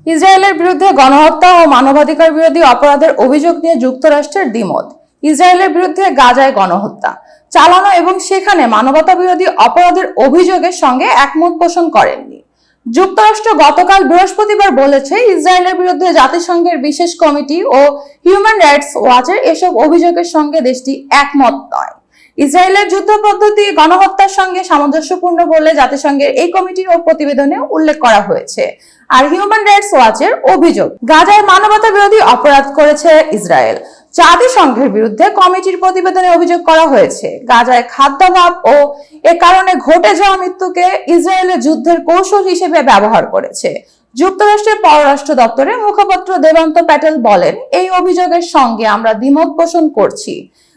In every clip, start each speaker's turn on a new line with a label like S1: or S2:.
S1: ইসরায়েলের বিরুদ্ধে গণহত্যা ও মানবাধিকার বিরোধী অপরাধের অভিযোগ নিয়ে যুক্তরাষ্ট্রের দ্বিমত। ইসরায়েলের বিরুদ্ধে গাজায় গণহত্যা চালানো এবং সেখানে মানবতা বিরোধী অপরাধের অভিযোগের সঙ্গে একমত পোষণ করেননি। যুক্তরাষ্ট্র গতকাল বৃহস্পতিবার বলেছে, ইসরায়েলের বিরুদ্ধে জাতিসংঘের বিশেষ কমিটি ও হিউম্যান রাইটস ওয়াচের এসব অভিযোগের সঙ্গে দেশটি একমত নয়। ইসরায়েলের যুদ্ধ পদ্ধতি গণহত্যার সঙ্গে সামঞ্জস্যপূর্ণ বলে জাতিসংঘের এই কমিটির ও প্রতিবেদনে উল্লেখ করা হয়েছে। আর হিউম্যান রাইটস ওয়াচের অভিযোগ, গাজায় মানবতা বিরোধী অপরাধ করেছে ইসরায়েল। জাতিসংঘের বিরুদ্ধে কমিটির প্রতিবেদনে অভিযোগ করা হয়েছে, গাজায় খাদ্যাভাব ও এ কারণে ঘটে যাওয়া মৃত্যুকে ইসরায়েলের যুদ্ধের কৌশল হিসেবে ব্যবহার করেছে। যুক্তরাষ্ট্রের পররাষ্ট্র দপ্তরের মুখপাত্র দেবান্ত প্যাটেল বলেন, এই অভিযোগের সঙ্গে আমরা দ্বিমত পোষণ করছি।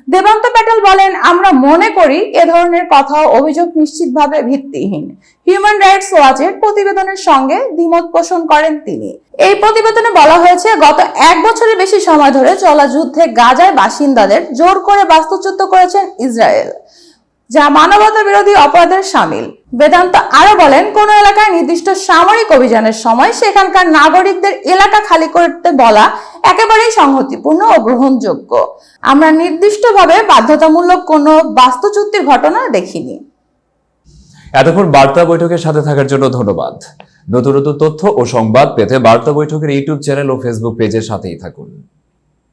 S1: দেবান্ত প্যাটেল বলেন, আমরা মনে করি এ ধরনের কথা অভিযোগ নিশ্চিতভাবে ভিত্তিহীন। হিউম্যান রাইটস ওয়াচের প্রতিবেদনের সঙ্গে দ্বিমত পোষণ করেন তিনি। এই প্রতিবেদনে বলা হয়েছে, গত 1 বছরের বেশি সময় ধরে চলা যুদ্ধে গাজায় বাসিন্দাদের জোর করে বাস্তুচ্যুত করেছেন ইসরায়েল, যা মানবতা বিরোধী অপরাধের শামিল। বেদান্ত আরো বলেন, কোন এলাকায় নির্দিষ্ট সামরিক অভিযানের সময় সেখানকার নাগরিকদের এলাকা খালি করতে বলা একেবারেই সংহতিপূর্ণ ও গ্রহণযোগ্য। আমরা নির্দিষ্টভাবে বাধ্যতামূলক কোনো বাস্তুচ্যুতির ঘটনা দেখিনি।
S2: এতক্ষণ বার্তা বৈঠকের সাথে থাকার জন্য ধন্যবাদ। নতুন নতুন তথ্য ও সংবাদ পেতে বার্তা বৈঠকের ইউটিউব চ্যানেল ও ফেসবুক পেজের সাথেই থাকুন।